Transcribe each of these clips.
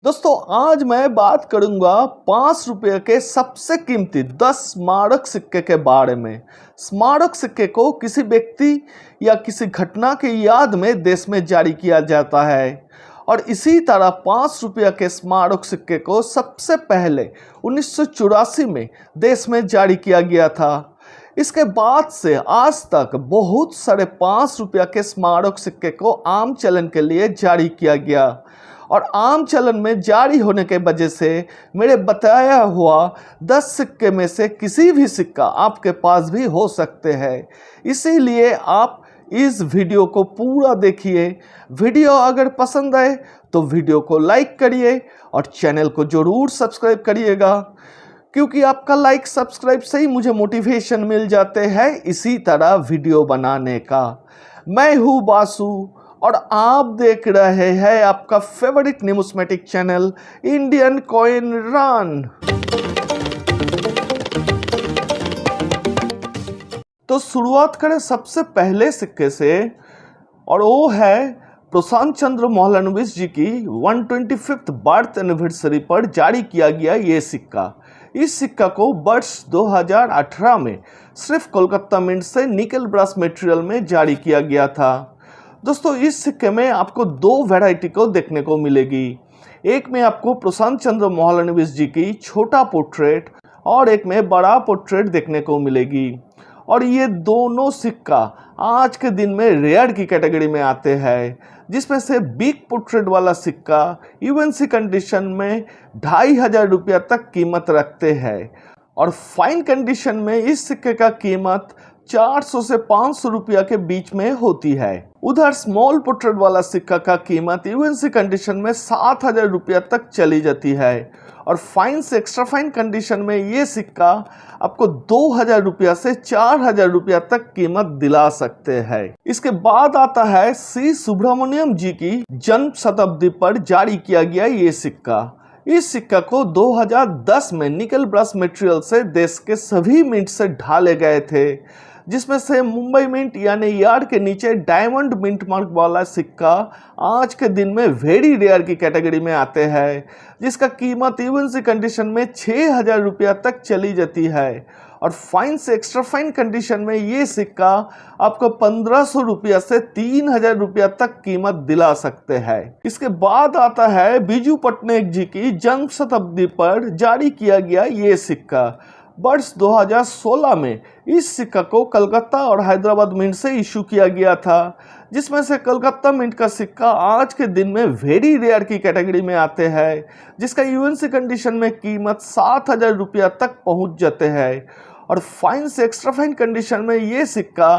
दोस्तों आज मैं बात करूंगा 5 रुपये के सबसे कीमती 10 स्मारक सिक्के के बारे में। स्मारक सिक्के को किसी व्यक्ति या किसी घटना की याद में देश में जारी किया जाता है और इसी तरह 5 रुपये के स्मारक सिक्के को सबसे पहले 1984 में देश में जारी किया गया था। इसके बाद से आज तक बहुत सारे 5 रुपये के स्मारक सिक्के को आम चलन के लिए जारी किया गया और आम चलन में जारी होने के वजह से मेरे बताया हुआ 10 सिक्के में से किसी भी सिक्का आपके पास भी हो सकते हैं। इसीलिए आप इस वीडियो को पूरा देखिए। वीडियो अगर पसंद आए तो वीडियो को लाइक करिए और चैनल को ज़रूर सब्सक्राइब करिएगा, क्योंकि आपका लाइक सब्सक्राइब से ही मुझे मोटिवेशन मिल जाते हैं इसी तरह वीडियो बनाने का। मैं हूँ बासु और आप देख रहे हैं आपका favourite pneumatic channel Indian coin run. तो शुरुआत करें सबसे पहले सिक्के से और वो है प्रशांत चंद्र मोहलनविश जी की 125th बर्थ एनिवर्सरी पर जारी किया गया ये सिक्का। इस सिक्का को वर्ष 2018 में सिर्फ कोलकाता मिंट से निकल ब्रश मटेरियल में जारी किया गया था। दोस्तों इस सिक्के में आपको दो वैरायटी को देखने को मिलेगी। एक में आपको प्रशांत चंद्र मोहलनविश जी की छोटा पोर्ट्रेट और एक में बड़ा पोर्ट्रेट देखने को मिलेगी और ये दोनों सिक्का आज के दिन में रेयर की कैटेगरी में आते हैं, जिसमें से बिग पोर्ट्रेट वाला सिक्का यूएनसी कंडीशन में 2500 रुपया तक कीमत रखते हैं और फाइन कंडीशन में इस सिक्के का कीमत 400 से 500 रुपया के बीच में होती है। उधर स्मॉल पोर्ट्रेट वाला सिक्का का कीमत यूएनसी कंडीशन में 7000 रुपया तक चली जाती है और फाइन से एक्स्ट्रा फाइन कंडीशन में ये सिक्का आपको 2000 रुपया से 4000 रुपया तक कीमत दिला सकते हैं। इसके बाद आता है सी सुब्रमण्यम जी की जन्म शताब्दी पर जारी किया गया ये सिक्का। इस सिक्का को 2010 में निकल ब्रश मटेरियल से देश के सभी मिंट से ढाले गए थे, जिसमें से मुंबई मिंट यानी यार्ड के नीचे डायमंड मिंट मार्क वाला सिक्का आज के दिन में वेरी रेयर की कैटेगरी में आते हैं, जिसका कीमत यूएनसी कंडीशन में 6000 रुपया तक चली जाती है और फाइन से एक्स्ट्रा फाइन कंडीशन में ये सिक्का आपको 1500 रुपया से 3000 रुपया तक कीमत दिला सकते हैं। इसके बाद आता है बीजू पटनायक जी की जन्म शताब्दी पर जारी किया गया ये सिक्का। वर्ष 2016 में इस सिक्का को कलकत्ता और हैदराबाद मिंट से इशू किया गया था, जिसमें से कलकत्ता मिंट का सिक्का आज के दिन में वेरी रेयर की कैटेगरी में आते हैं, जिसका यूएनसी कंडीशन में कीमत 7000 रुपया तक पहुंच जाते हैं और फाइन से एक्स्ट्रा फाइन कंडीशन में ये सिक्का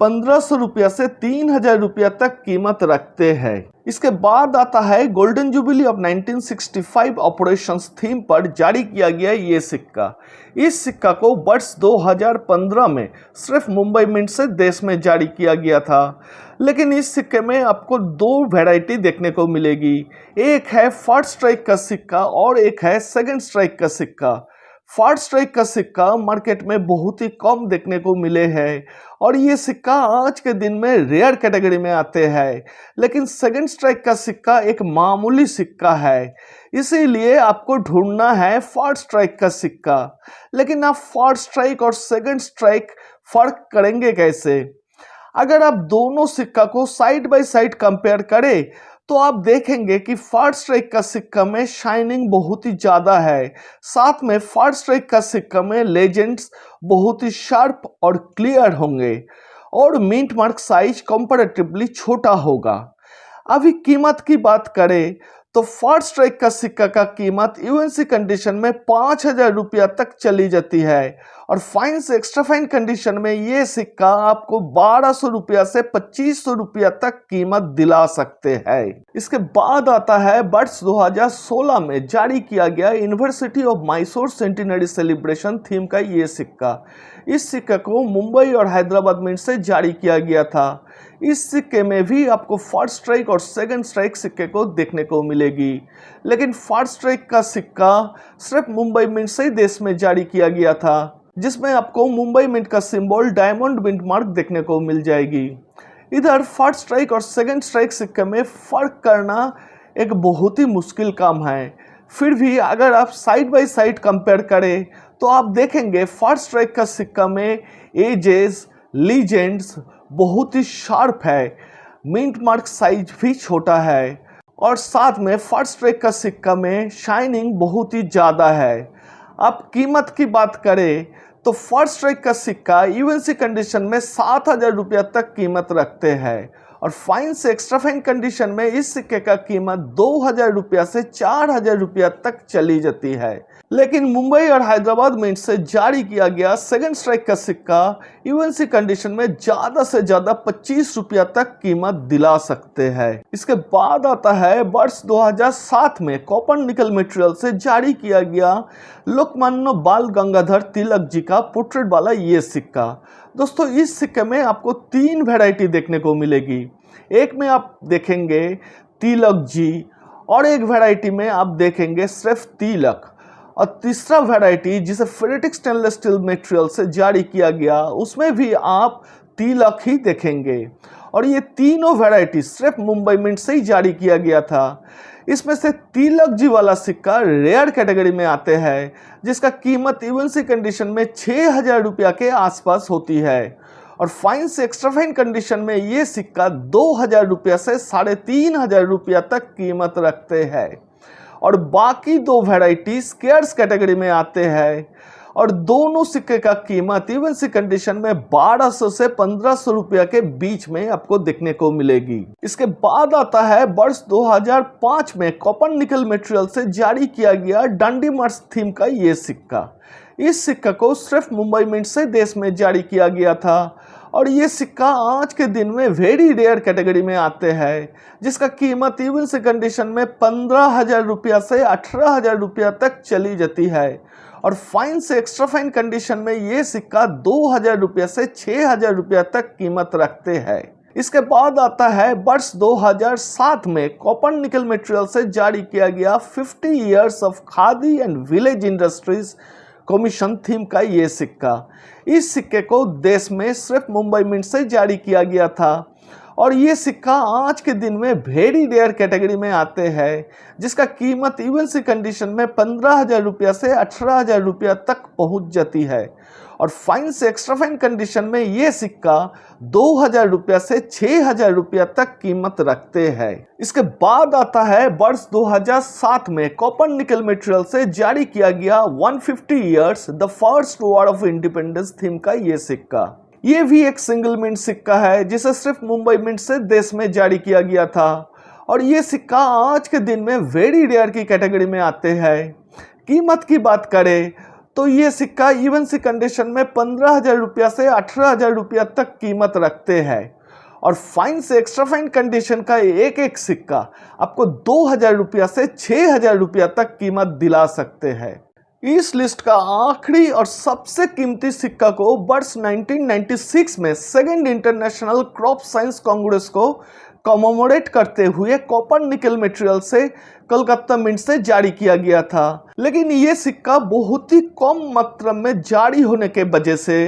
1500 रुपया से 3000 रुपया तक कीमत रखते हैं। इसके बाद आता है golden jubilee of 1965 operations theme पर जारी किया गया ये सिक्का। इस सिक्का को वर्ष 2015 में सिर्फ मुंबई मिंट से देश में जारी किया गया था, लेकिन इस सिक्के में आपको दो वैरायटी देखने को मिलेगी। एक है फर्स्ट स्ट्राइक का सिक्का और एक है सेकंड स्ट्राइक का सिक्का। फर्स्ट स्ट्राइक का सिक्का मार्केट में बहुत ही कम देखने को मिले हैं और ये सिक्का आज के दिन में रेयर कैटेगरी में आते हैं, लेकिन सेकंड स्ट्राइक का सिक्का एक मामूली सिक्का है, इसीलिए आपको ढूंढना है फर्स्ट स्ट्राइक का सिक्का। लेकिन आप फर्स्ट स्ट्राइक और सेकंड स्ट्राइक फर्क करेंगे कैसे? अगर आप दोनों सिक्का को साइड बाय साइड कंपेयर करें तो आप देखेंगे कि फर्स्ट स्ट्राइक का सिक्का में शाइनिंग बहुत ही ज़्यादा है, साथ में फर्स्ट स्ट्राइक का सिक्का में लेजेंड्स बहुत ही शार्प और क्लियर होंगे और मिंट मार्क साइज कंपैरेटिवली छोटा होगा। अभी कीमत की बात करें तो फर्स्ट स्ट्राइक का सिक्का का कीमत यूएनसी कंडीशन में 5000 रुपया तक चली जाती है और फाइन से एक्स्ट्रा फाइन कंडीशन में ये सिक्का आपको 1200 रुपया से 2500 रुपया तक कीमत दिला सकते हैं। इसके बाद आता है वर्ष 2016 में जारी किया गया university of Mysore centenary celebration theme का ये सिक्का। इस सिक्के को मुंबई और हैदराबाद मिंट से जारी किया गया था। इस सिक्के में भी आपको फर्स्ट स्ट्राइक और सेकंड स्ट्राइक सिक्के को देखने को मिलेगी, लेकिन फर्स्ट स्ट्राइक का सिक्का सिर्फ मुंबई मिंट से ही देश में जारी किया गया था, जिसमें आपको मुंबई मिंट का सिंबल डायमंड मिंट मार्क देखने को मिल जाएगी। इधर फर्स्ट स्ट्राइक और सेकंड स्ट्राइक सिक्के में फ़र्क करना एक बहुत ही मुश्किल काम है। फिर भी अगर आप साइड बाय साइड कंपेयर करें तो आप देखेंगे फर्स्ट रैंक का सिक्का में एजेस, लीजेंड्स बहुत ही शार्प है, मिंट मार्क साइज भी छोटा है और साथ में फर्स्ट रैंक का सिक्का में शाइनिंग बहुत ही ज़्यादा है। अब कीमत की बात करें तो फर्स्ट रैंक का सिक्का यूएनसी कंडीशन में 7,000 रुपया तक कीमत रखते हैं और फाइन से एक्स्ट्रा फाइन कंडीशन में इस सिक्के का कीमत 2,000 रुपया से 4,000 रुपया तक चली जाती है। लेकिन मुंबई और हैदराबाद मिंट से जारी किया गया सेकंड स्ट्राइक का सिक्का यूएनसी कंडीशन में ज़्यादा से ज़्यादा 25 रुपया तक कीमत दिला सकते हैं। इसके बाद आता है वर्ष 2007 में कॉपर निकल मटेरियल से जारी किया गया लोकमान्य बाल गंगाधर तिलक जी का पोर्ट्रेट वाला ये सिक्का। दोस्तों इस सिक्के में आपको 3 वैरायटी देखने को मिलेगी। एक में आप देखेंगे तिलक जी और एक वैरायटी में आप देखेंगे सिर्फ तिलक और तीसरा वैरायटी जिसे फेरेटिक स्टेनलेस स्टील मटेरियल से जारी किया गया उसमें भी आप तिलक ही देखेंगे और ये तीनों वैरायटी सिर्फ मुंबई मिंट से ही जारी किया गया था। इसमें से तिलक जी वाला सिक्का रेयर कैटेगरी में आते हैं जिसका कीमत यूएनसी कंडीशन में 6,000 रुपया के आसपास होती है और फाइन से एक्स्ट्रा फाइन कंडीशन में ये सिक्का 2,000 रुपया से 3,500 रुपया तक कीमत रखते हैं और बाकी 2 वैरायटी स्केयर्स कैटेगरी में आते हैं और दोनों सिक्के का कीमत यूएनसी कंडीशन में 1,200 से 1,500 रुपया के बीच में आपको देखने को मिलेगी। इसके बाद आता है वर्ष 2005 में कॉपर निकल मटेरियल से जारी किया गया डंडी मार्च थीम का ये सिक्का। इस सिक्का को सिर्फ मुंबई मिंट से देश में जारी किया गया था और ये सिक्का आज के दिन में वेरी रेयर कैटेगरी में आते हैं जिसका कीमत यूएनसी कंडीशन में 15,000 रुपया से 18,000 रुपया तक चली जाती है और फाइन से एक्स्ट्रा फाइन कंडीशन में ये सिक्का 2,000 रुपया से 6,000 रुपया तक कीमत रखते हैं। इसके बाद आता है वर्ष 2007 में कॉपर निकल मटेरियल से जारी किया गया 50 years of khadi and village industries commission theme का ये सिक्का। इस सिक्के को देश में सिर्फ मुंबई मिंट से जारी किया गया था और ये सिक्का आज के दिन में वेरी रेयर कैटेगरी में आते हैं जिसका कीमत यूएनसी कंडीशन में 15,000 रुपया से 18,000 रुपया तक पहुंच जाती है और फाइन से एक्स्ट्रा फाइन कंडीशन में ये सिक्का 2,000 रुपया से 6,000 रुपया तक कीमत रखते हैं। इसके बाद आता है वर्ष 2007 में कॉपर निकल मटेरियल से जारी किया गया 150 years the first war of independence theme का ये सिक्का। ये भी एक सिंगल मिंट सिक्का है जिसे सिर्फ मुंबई मिंट से देश में जारी किया गया था और ये सिक्का आज के दिन में वेरी रेयर की कैटेगरी में आते हैं। कीमत की बात करें तो ये सिक्का यूएनसी कंडीशन में 15,000 रुपया से 18,000 रुपया तक कीमत रखते हैं और फाइन से एक्स्ट्रा फाइन कंडीशन का एक एक सिक्का आपको 2,000 रुपया से 6,000 रुपया तक कीमत दिला सकते हैं। इस लिस्ट का आखिरी और सबसे कीमती सिक्का को वर्ष 1996 में second international crop science Congress को कमेमोरेट करते हुए कॉपर निकल मटेरियल से कलकत्ता मिंट से जारी किया गया था। लेकिन ये सिक्का बहुत ही कम मात्रा में जारी होने के वजह से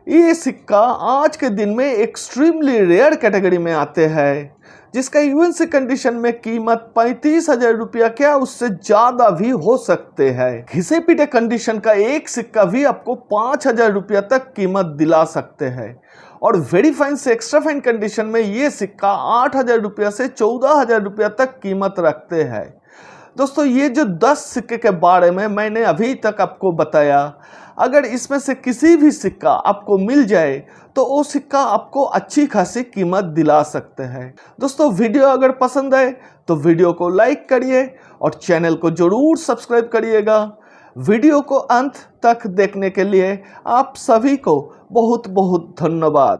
ये सिक्का आज के दिन में एक्सट्रीमली रेयर कैटेगरी में आते हैं जिसका यूएनसी कंडीशन में कीमत 35,000 रुपया क्या उससे ज़्यादा भी हो सकते हैं। घिसे पीटे कंडीशन का एक सिक्का भी आपको 5,000 रुपया तक कीमत दिला सकते हैं और वेरी फाइन से एक्स्ट्रा फाइन कंडीशन में ये सिक्का 8,000 रुपया से 14,000 रुपया तक कीमत रखते हैं। दोस्तों ये जो 10 सिक्के के बारे में मैंने अभी तक आपको बताया, अगर इसमें से किसी भी सिक्का आपको मिल जाए तो वो सिक्का आपको अच्छी खासी कीमत दिला सकते हैं। दोस्तों वीडियो अगर पसंद आए तो वीडियो को लाइक करिए और चैनल को जरूर सब्सक्राइब करिएगा। वीडियो को अंत तक देखने के लिए आप सभी को बहुत बहुत धन्यवाद।